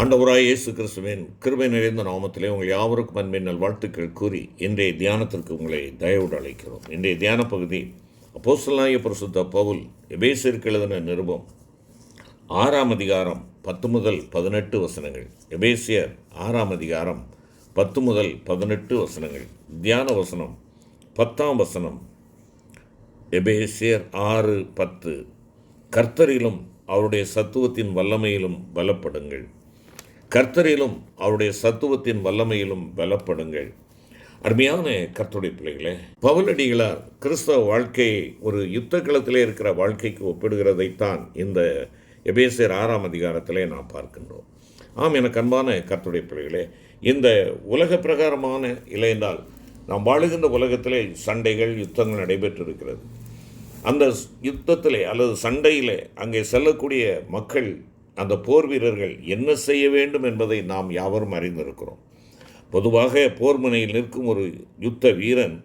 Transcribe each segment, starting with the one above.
ஆண்டவராய் இயேசு கிறிஸ்துவின் கிருபை நிறைந்த நாமத்திலே உங்கள் யாவருக்கும் அன்பின் நல்வாழ்த்துக்கள் கூறி இன்றைய தியானத்திற்கு உங்களை தயவோடு அழைக்கிறோம். இன்றைய தியான பகுதி அப்போஸ்தலனாகிய பரிசுத்த பவுல் எபேசியருக்கு எழுதின நிருபம் 6ஆம் அதிகாரம் 10 முதல் 18 வசனங்கள். எபேசியர் 6ஆம் அதிகாரம் 10 முதல் 18 வசனங்கள். தியான வசனம் 10ஆம் வசனம். எபேசியர் 6:10. கர்த்தரிலும் அவருடைய சத்துவத்தின் வல்லமையிலும் பலப்படுங்கள். கர்த்தரிலும் அவருடைய சத்துவத்தின் வல்லமையிலும் பலப்படுங்கள். அருமையான கர்த்தருடைய பிள்ளைகளே, பவுலடிகளார் கிறிஸ்தவ வாழ்க்கையை ஒரு யுத்த களத்திலே இருக்கிற வாழ்க்கைக்கு ஒப்பிடுகிறதைத்தான் இந்த எபேசியர் 6ஆம் அதிகாரத்திலே நாம் பார்க்கின்றோம். எனக்கு அன்பான கர்த்தருடைய பிள்ளைகளே, இந்த உலக பிரகாரமான இல்லை என்றால் நாம் வாழுகின்ற உலகத்திலே சண்டைகள் யுத்தங்கள் நடைபெற்றிருக்கிறது. அந்த யுத்தத்திலே அல்லது சண்டையிலே அங்கே செல்லக்கூடிய மக்கள், அந்த போர் வீரர்கள் என்ன செய்ய வேண்டும் என்பதை நாம் யாவரும் அறிந்திருக்கிறோம். பொதுவாக போர் முனையில் நிற்கும் ஒரு யுத்த வீரன்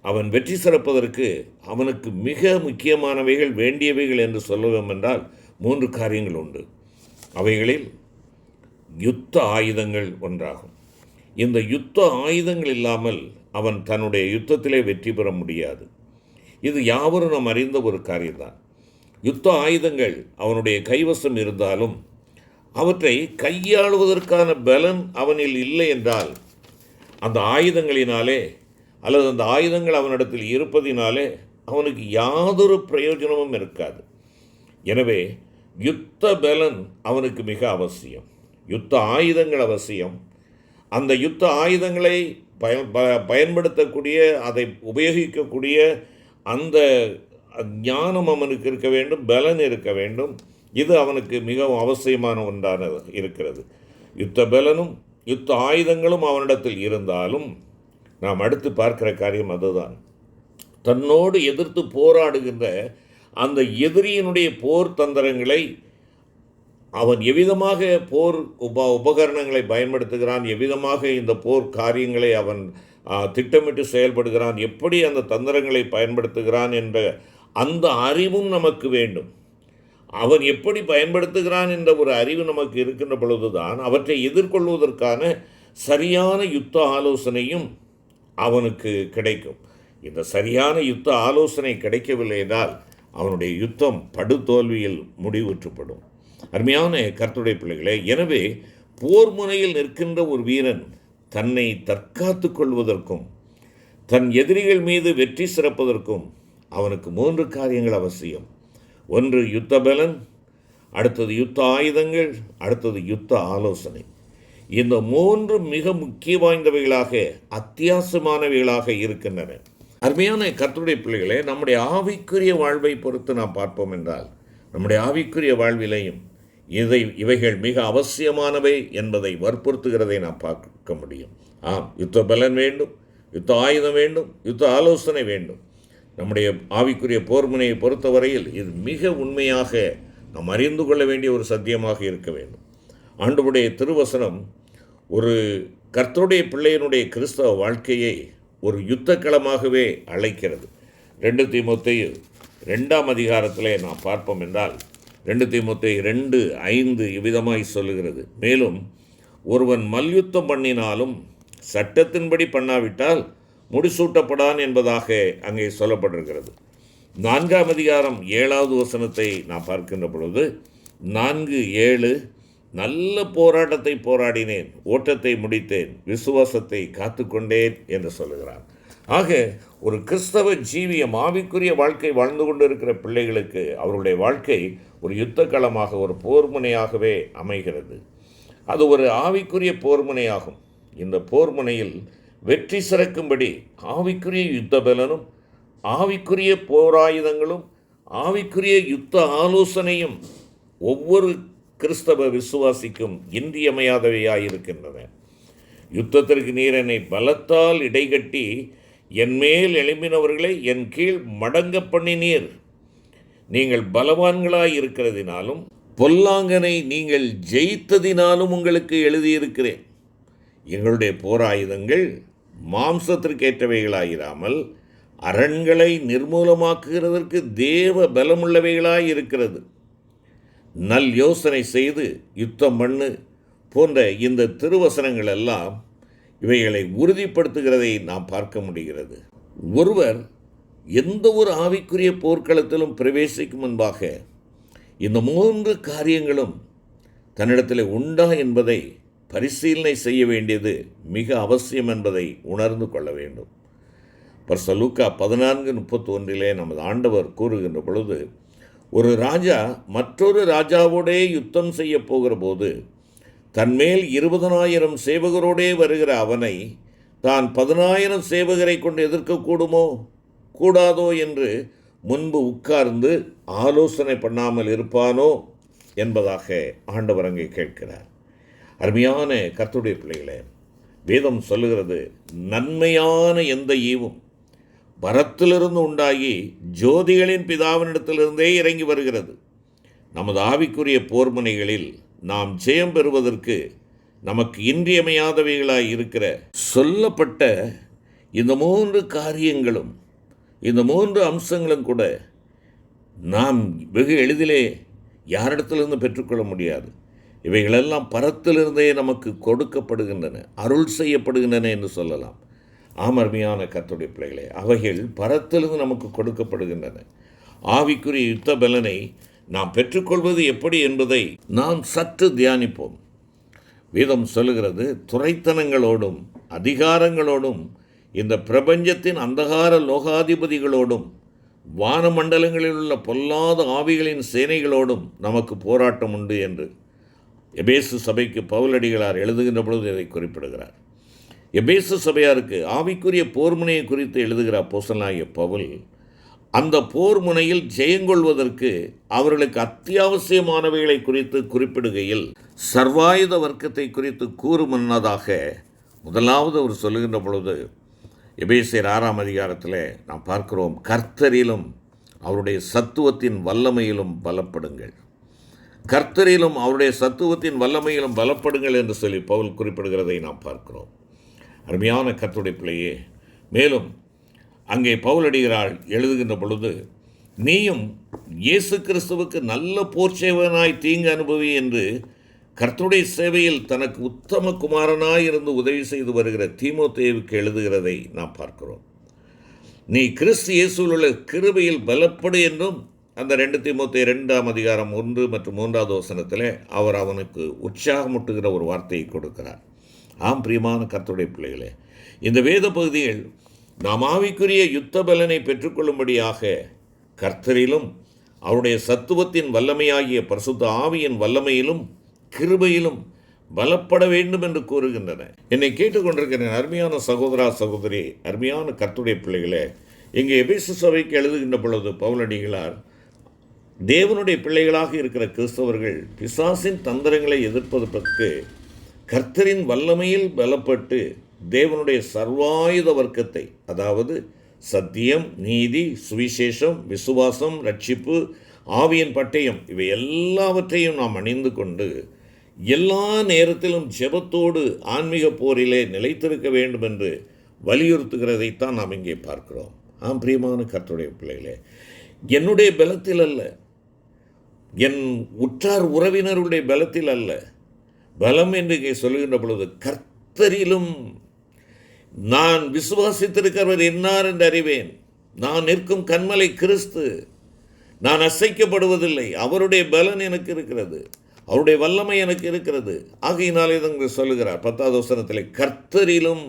அவன் வெற்றி சிறப்பதற்கு அவனுக்கு மிக முக்கியமானவைகள், வேண்டியவைகள் என்று சொல்லுவோம் என்றால் 3 காரியங்கள் உண்டு. அவைகளில் யுத்த ஆயுதங்கள் ஒன்றாகும். இந்த யுத்த ஆயுதங்கள் இல்லாமல் அவன் தன்னுடைய யுத்தத்திலே வெற்றி பெற முடியாது. இது யாவரும் நாம் அறிந்த ஒரு காரியம்தான். யுத்த ஆயுதங்கள் அவனுடைய கைவசம் இருந்தாலும் அவற்றை கையாளுவதற்கான பலன் அவனில் இல்லை என்றால், அந்த ஆயுதங்களினாலே அல்லது அந்த ஆயுதங்கள் அவனிடத்தில் இருப்பதினாலே அவனுக்கு யாதொரு பிரயோஜனமும் இருக்காது. எனவே யுத்த பலன் அவனுக்கு மிக அவசியம். யுத்த ஆயுதங்கள் அவசியம். அந்த யுத்த ஆயுதங்களை பயன்படுத்தக்கூடிய, அதை உபயோகிக்கக்கூடிய அந்த ஞானம் அவனுக்கு இருக்க வேண்டும், பலன் இருக்க வேண்டும். இது அவனுக்கு மிகவும் அவசியமான ஒன்றான இருக்கிறது. யுத்த பலனும் யுத்த ஆயுதங்களும் அவனிடத்தில் இருந்தாலும் நாம் அடுத்து பார்க்கிற காரியம் அதுதான். தன்னோடு எதிர்த்து போராடுகின்ற அந்த எதிரியினுடைய போர் தந்திரங்களை அவன் எவ்விதமாக போர் உபகரணங்களை பயன்படுத்துகிறான், எவ்விதமாக இந்த போர் காரியங்களை அவன் திட்டமிட்டு செயல்படுகிறான், எப்படி அந்த தந்திரங்களை பயன்படுத்துகிறான் என்ற அந்த அறிவும் நமக்கு வேண்டும். அவன் எப்படி பயன்படுத்துகிறான் என்ற ஒரு அறிவு நமக்கு இருக்கின்ற பொழுதுதான் அவற்றை எதிர்கொள்வதற்கான சரியான யுத்த ஆலோசனையும் அவனுக்கு கிடைக்கும். இந்த சரியான யுத்த ஆலோசனை கிடைக்கவில்லை என்றால் அவனுடைய யுத்தம் படுதோல்வியில் முடிவுற்றுப்படும். அருமையான கர்த்தருடைய பிள்ளைகளே, எனவே போர் முனையில் நிற்கின்ற ஒரு வீரன் தன்னை தற்காத்து கொள்வதற்கும் தன் எதிரிகள் மீது வெற்றி சிறப்பதற்கும் அவனுக்கு 3 காரியங்கள் அவசியம். ஒன்று யுத்த பலன், அடுத்தது யுத்த ஆயுதங்கள், அடுத்தது யுத்த ஆலோசனை. இந்த 3 மிக முக்கிய வாய்ந்தவைகளாக, அத்தியாவசியமானவைகளாக இருக்கின்றன. அருமையான கர்த்தருடைய பிள்ளைகளே, நம்முடைய ஆவிக்குரிய வாழ்வை பொறுத்து நாம் பார்ப்போம் என்றால், நம்முடைய ஆவிக்குரிய வாழ்விலையும் இவைகள் மிக அவசியமானவை என்பதை வற்புறுத்துகிறதை நாம் பார்க்க முடியும். யுத்த பலன் வேண்டும், யுத்த ஆயுதம் வேண்டும், யுத்த ஆலோசனை வேண்டும். நம்முடைய ஆவிக்குரிய போர்முனையை பொறுத்தவரையில் இது மிக உண்மையாக நாம் அறிந்து கொள்ள வேண்டிய ஒரு சத்தியமாக இருக்க வேண்டும். ஆண்டவருடைய திருவசனம் ஒரு கர்த்தருடைய பிள்ளையினுடைய கிறிஸ்தவ வாழ்க்கையை ஒரு யுத்த களமாகவே அழைக்கிறது. 2 தீமோத்தேயு 2ஆம் அதிகாரத்திலே நாம் பார்ப்போம் என்றால் 2 தீமோத்தேயு 2:5 இவ்விதமாய் சொல்லுகிறது. மேலும் ஒருவன் மல்யுத்தம் பண்ணினாலும் சட்டத்தின்படி பண்ணாவிட்டால் முடிசூட்டப்படான் என்பதாக அங்கே சொல்லப்பட்டிருக்கிறது. 4ஆம் அதிகாரம் 7வது வசனத்தை நாம் பார்க்கின்ற பொழுது 4:7 நல்ல போராட்டத்தை போராடினேன், ஓட்டத்தை முடித்தேன், விசுவாசத்தை காத்துக்கொண்டேன் என்று சொல்லுகிறார். ஆக ஒரு கிறிஸ்தவ ஜீவியம், ஆவிக்குரிய வாழ்க்கை வாழ்ந்து கொண்டு இருக்கிற பிள்ளைகளுக்கு அவருடைய வாழ்க்கை ஒரு யுத்த களமாக, ஒரு போர்முனையாகவே அமைகிறது. அது ஒரு ஆவிக்குரிய போர்முனையாகும். இந்த போர்முனையில் வெற்றி சிறக்கும்படி ஆவிக்குரிய யுத்த பலனும், ஆவிக்குரிய போராயுதங்களும், ஆவிக்குரிய யுத்த ஆலோசனையும் ஒவ்வொரு கிறிஸ்தவ விசுவாசிக்கும் இன்றியமையாதவையாயிருக்கின்றன. யுத்தத்திற்கு நீர் என்னை பலத்தால் இடைகட்டி என் மேல் எழும்பினவர்களை என் கீழ் மடங்க பண்ணினீர். நீங்கள் பலவான்களாய் இருக்கிறதினாலும் பொல்லாங்கனை நீங்கள் ஜெயித்ததினாலும் உங்களுக்கு எழுதியிருக்கிறேன். எங்களுடைய போராயுதங்கள் மாம்சத்திற்கேற்றவைகளாயிராமல் அரண்களை நிர்மூலமாக்குகிறதற்கு தேவ பலமுள்ளவைகளாய் இருக்கிறது. நல் யோசனை செய்து யுத்தம் பண்ணு, போன்ற இந்த திருவசனங்கள் எல்லாம் இவைகளை உறுதிப்படுத்துகிறதை நாம் பார்க்க முடிகிறது. ஒருவர் எந்த ஒரு ஆவிக்குரிய போர்க்களத்திலும் பிரவேசிக்கும் முன்பாக இந்த 3 காரியங்களும் தன்னிடத்தில் உண்டா என்பதை பரிசீலனை செய்ய வேண்டியது மிக அவசியம் என்பதை உணர்ந்து கொள்ள வேண்டும். பரிசுத்த லூக்கா 14:31 நமது ஆண்டவர் கூறுகின்ற பொழுது, ஒரு ராஜா மற்றொரு ராஜாவோடே யுத்தம் செய்ய போகிற போது தன்மேல் 20,000 சேவகரோடே வருகிற அவனை தான் 10,000 சேவகரை கொண்டு எதிர்க்கக்கூடுமோ கூடாதோ என்று முன்பு உட்கார்ந்து ஆலோசனை பண்ணாமல் இருப்பானோ என்பதாக ஆண்டவர் அங்கே கேட்கிறார். அருமையான கர்த்தருடைய பிள்ளைகளே, வேதம் சொல்லுகிறது, நன்மையான எந்த ஈவும் பரத்திலிருந்து உண்டாகி ஜோதிகளின் பிதாவினிடத்திலிருந்தே இறங்கி வருகிறது. நமது ஆவிக்குரிய போர்முனைகளில் நாம் ஜெயம் பெறுவதற்கு நமக்கு இன்றியமையாதவைகளாய் இருக்கிற சொல்லப்பட்ட இந்த 3 காரியங்களும், இந்த 3 அம்சங்களும் கூட நாம் வெகு எளிதிலே யாரிடத்திலிருந்து பெற்றுக்கொள்ள முடியாது. இவைகளெல்லாம் பரத்திலிருந்தே நமக்கு கொடுக்கப்படுகின்றன, அருள் செய்யப்படுகின்றன என்று சொல்லலாம். அருமையான கர்த்தருடைய பிள்ளைகளே, அவைகள் பரத்திலிருந்து நமக்கு கொடுக்கப்படுகின்றன. ஆவிக்குரிய யுத்த பலனை நாம் பெற்றுக்கொள்வது எப்படி என்பதை நாம் சற்று தியானிப்போம். வேதம் சொல்லுகிறது, துரைத்தனங்களோடும் அதிகாரங்களோடும் இந்த பிரபஞ்சத்தின் அந்தகார லோகாதிபதிகளோடும் வானமண்டலங்களில் உள்ள பொல்லாத ஆவிகளின் சேனைகளோடும் நமக்கு போராட்டம் உண்டு என்று எபேசு சபைக்கு பவுலடிகளார் எழுதுகின்ற பொழுது இதை குறிப்பிடுகிறார். எபேசு சபையாருக்கு ஆவிக்குரிய போர்முனையை குறித்து எழுதுகிற அப்போஸ்தலனாகிய பவுல் அந்த போர் முனையில் ஜெயங்கொள்வதற்கு அவர்களுக்கு அத்தியாவசியமானவைகளை குறித்து குறிப்பிடுகையில் சர்வாயுத வர்க்கத்தை குறித்து கூறுமுன்னதாக முதலாவது அவர் சொல்லுகின்ற பொழுது எபேசியர் 6ஆம் அதிகாரத்தில் நாம் பார்க்கிறோம், கர்த்தரிலும் அவருடைய சத்துவத்தின் வல்லமையிலும் பலப்படுங்கள். கர்த்தரிலும் அவருடைய சத்துவத்தின் வல்லமையிலும் பலப்படுங்கள் என்று சொல்லி பவுல் குறிப்பிடுகிறதை நாம் பார்க்கிறோம். அருமையான கர்த்தருடைய பிள்ளையே, மேலும் அங்கே பவுலடிகளார் எழுதுகின்ற பொழுது, நீயும் இயேசு கிறிஸ்துவுக்கு நல்ல போர்ச்சேவனாய் தீங்கு அனுபவி என்று கர்த்தருடைய சேவையில் தனக்கு உத்தம குமாரனாய் இருந்து உதவி செய்து வருகிற தீமோத்தேயுவுக்கு எழுதுகிறதை நாம் பார்க்கிறோம். நீ கிறிஸ்து இயேசுவில் உள்ள கிருபையில் பலப்படு என்றும் அந்த 2 தீமோத்தேயு 2ஆம் அதிகாரம் 1 மற்றும் 3வது வசனத்தில் அவர் அவனுக்கு உற்சாகமூட்டுகிற ஒரு வார்த்தையை கொடுக்கிறார். பிரியமான கர்த்தருடைய பிள்ளைகளே, இந்த வேத பகுதியில் நாம் ஆவிக்குரிய யுத்த பலனை பெற்றுக்கொள்ளும்படியாக கர்த்தரிலும் அவருடைய சத்துவத்தின் வல்லமையாகிய பரிசுத்த ஆவியின் வல்லமையிலும் கிருபையிலும் பலப்பட வேண்டும் என்று கூறுகின்றன. என்னை கேட்டுக்கொண்டிருக்கிற அருமையான சகோதரா சகோதரி, அருமையான கர்த்தருடைய பிள்ளைகளே, இங்கே எபேசு சபைக்கு எழுதுகின்ற பொழுது பவுலடிகளார் தேவனுடைய பிள்ளைகளாக இருக்கிற கிறிஸ்தவர்கள் பிசாசின் தந்திரங்களை எதிர்ப்பதற்கு கர்த்தரின் வல்லமையில் பலப்பட்டு தேவனுடைய சர்வாயுத வர்க்கத்தை, அதாவது சத்தியம், நீதி, சுவிசேஷம், விசுவாசம், ரட்சிப்பு, ஆவியின் பட்டயம், இவை எல்லாவற்றையும் நாம் அணிந்து கொண்டு எல்லா நேரத்திலும் ஜெபத்தோடு ஆன்மீக போரிலே நிலைத்திருக்க வேண்டும் என்று வலியுறுத்துகிறதைத்தான் நாம் இங்கே பார்க்கிறோம். பிரியமான கர்த்தருடைய பிள்ளைகளே, என்னுடைய பலத்தில் அல்ல, என் உற்றார் உறவினருடைய பலத்தில் அல்ல, பலம் என்று இங்கே சொல்லுகின்ற பொழுது கர்த்தரிலும் நான் விசுவாசித்திருக்கிறவர் என்னார் என்று அறிவேன். நான் நிற்கும் கன்மலை கிறிஸ்து, நான் அசைக்கப்படுவதில்லை. அவருடைய பலன் எனக்கு இருக்கிறது, அவருடைய வல்லமை எனக்கு இருக்கிறது. ஆகையினாலே தான் சொல்லுகிறார் 10வது வசனத்தில், கர்த்தரிலும்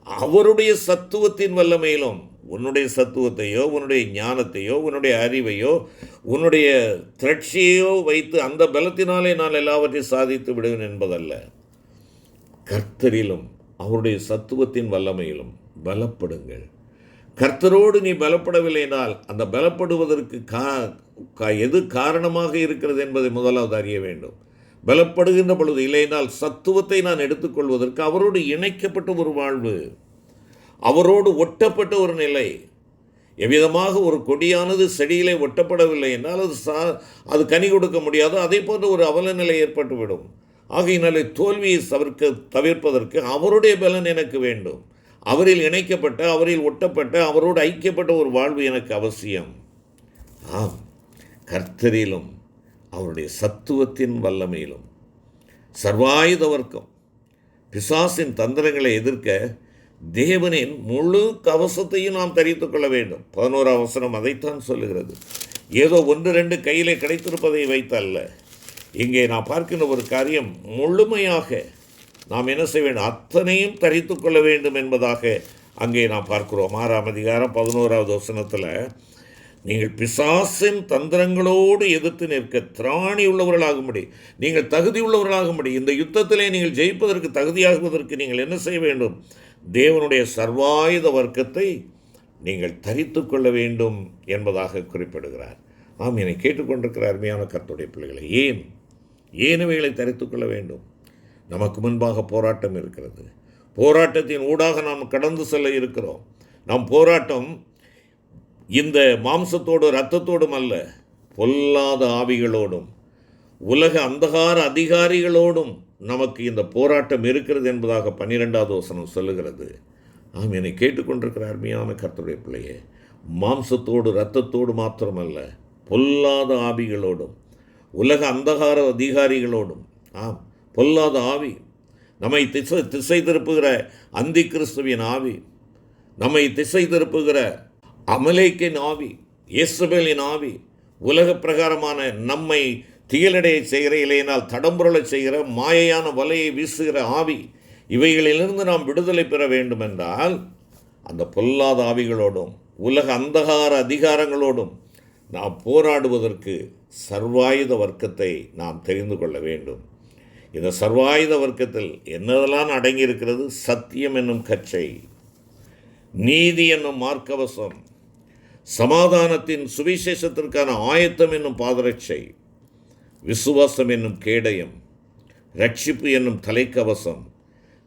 அவருடைய சத்துவத்தின் வல்லமையிலும். உன்னுடைய சத்துவத்தையோ உன்னுடைய ஞானத்தையோ உன்னுடைய அறிவையோ உன்னுடைய திரட்சியையோ வைத்து அந்த பலத்தினாலே நான் எல்லாவற்றையும் சாதித்து விடுவேன் என்பதல்ல. கர்த்தரிலும் அவருடைய சத்துவத்தின் வல்லமையிலும் பலப்படுங்கள். கர்த்தரோடு நீ பலப்படவில்லை என்றால் அந்த பலப்படுவதற்கு எது காரணமாக இருக்கிறது என்பதை முதலாவது அறிய வேண்டும். பலப்படுகின்ற பொழுது இல்லைனால் சத்துவத்தை நான் எடுத்துக்கொள்வதற்கு அவரோடு இணைக்கப்பட்ட ஒரு வாழ்வு, அவரோடு ஒட்டப்பட்ட ஒரு நிலை. எவ்விதமாக ஒரு கொடியானது செடியிலே ஒட்டப்படவில்லை என்றால் அது கனி கொடுக்க முடியாது. அதே போன்ற ஒரு அவல நிலை ஏற்பட்டுவிடும். ஆகையினாலே தோல்வியை தவிர்ப்பதற்கு அவருடைய பலன் எனக்கு வேண்டும். அவரில் இணைக்கப்பட்ட, அவரில் ஒட்டப்பட்ட, அவரோடு ஐக்கியப்பட்ட ஒரு வாழ்வு எனக்கு அவசியம். கர்த்தரிலும் அவருடைய சத்துவத்தின் வல்லமையிலும் சர்வாயுத வர்க்கம் பிசாசின் தந்திரங்களை எதிர்க்க தேவனின் முழு கவசத்தையும் நாம் தரித்துக் கொள்ள வேண்டும். 11ஆம் வசனம் அதைத்தான் சொல்லுகிறது. ஏதோ 1-2 கையிலே கிடைத்திருப்பதை வைத்தல்ல. இங்கே நான் பார்க்கின்ற ஒரு காரியம், முழுமையாக நாம் என்ன செய்ய வேண்டும், அத்தனையும் தரித்து கொள்ள வேண்டும் என்பதாக அங்கே நாம் பார்க்கிறோம். 6ஆம் அதிகாரம் 11ஆவது வசனத்தில், நீங்கள் பிசாசின் தந்திரங்களோடு எதிர்த்து நிற்க திராணி உள்ளவர்களாகும்படி, நீங்கள் தகுதி உள்ளவர்களாகும்படி, இந்த யுத்தத்திலே நீங்கள் ஜெயிப்பதற்கு தகுதியாகுவதற்கு நீங்கள் என்ன செய்ய வேண்டும், தேவனுடைய சர்வாயுத வர்க்கத்தை நீங்கள் தரித்து கொள்ள வேண்டும் என்பதாக குறிப்பிடுகிறார். என்னை கேட்டுக்கொண்டிருக்கிற அருமையான கர்த்தருடைய பிள்ளைகளை, ஏன் இவைகளை தரித்து கொள்ள வேண்டும்? நமக்கு முன்பாக போராட்டம் இருக்கிறது. போராட்டத்தின் ஊடாக நாம் கடந்து செல்ல இருக்கிறோம். நம் போராட்டம் இந்த மாம்சத்தோடு இரத்தத்தோடும் அல்ல, பொல்லாத ஆவிகளோடும் உலக அந்தகார அதிகாரிகளோடும் நமக்கு இந்த போராட்டம் இருக்கிறது என்பதாக 12ஆவது வசனம் சொல்லுகிறது. என்னை கேட்டுக்கொண்டிருக்கிற அருமையான கர்த்தருடைய பிள்ளையே, மாம்சத்தோடு இரத்தத்தோடு மாத்திரமல்ல, பொல்லாத ஆவிகளோடும் உலக அந்தகார அதிகாரிகளோடும். பொல்லாத ஆவி, நம்மை திசை திருப்புகிற அந்தி கிறிஸ்துவின் ஆவி, நம்மை திசை திருப்புகிற அமலேக்கின் ஆவி, இயேசுபேலின் ஆவி, உலக பிரகாரமான நம்மை தியலடைய செய்கிற, இல்லையினால் தடம்புரளை செய்கிற மாயையான வலையை வீசுகிற ஆவி, இவைகளிலிருந்து நாம் விடுதலை பெற வேண்டுமென்றால் அந்த பொல்லாத ஆவிகளோடும் உலக அந்தகார அதிகாரங்களோடும் நாம் போராடுவதற்கு சர்வாயுத வர்க்கத்தை நாம் தெரிந்து கொள்ள வேண்டும். இந்த சர்வாயுத வர்க்கத்தில் என்னதெல்லாம் அடங்கியிருக்கிறது? சத்தியம் என்னும் கச்சை, நீதி என்னும் மார்க்கவசம், சமாதானத்தின் சுவிசேஷத்திற்கான ஆயத்தம் என்னும் பாதரட்சை, விசுவாசம் என்னும் கேடயம், ரட்சிப்பு என்னும் தலைக்கவசம்,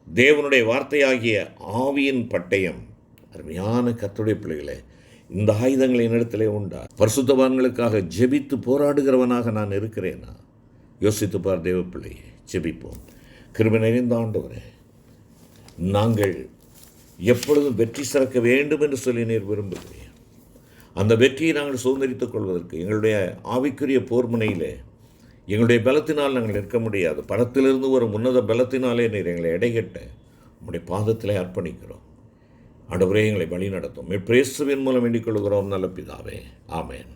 தேவனுடைய வார்த்தையாகிய ஆவியின் பட்டயம். அருமையான கர்த்தருடைய பிள்ளைகளே, இந்த ஆயுதங்கள் என்னிடத்திலே உண்டா? பரிசுத்தவான்களுக்காக ஜெபித்து போராடுகிறவனாக நான் இருக்கிறேனா? யோசித்துப்பார் தேவ பிள்ளையே. ஜெபிப்போம். கிருபை நிறைந்த ஆண்டவரே, நாங்கள் எப்பொழுதும் வெற்றி சிறக்க வேண்டும் என்று சொல்லி நீர் விரும்புகிறேன். அந்த வெற்றியை நாங்கள் சுதந்திரித்துக் கொள்வதற்கு எங்களுடைய ஆவிக்குரிய போர்முனையிலே எங்களுடைய பலத்தினால் நாங்கள் நிற்க முடியாது. பலத்திலிருந்து ஒரு உன்னத பலத்தினாலே நீர் எங்களை எடைகட்ட உங்களுடைய பாதத்திலே அர்ப்பணிக்கிறோம். ஆண்டவரே, எங்களை வழி நடத்தும். இயேசுவின் மூலம் வேண்டிக் கொள்கிறோம் நல்ல பிதாவே. ஆமென்.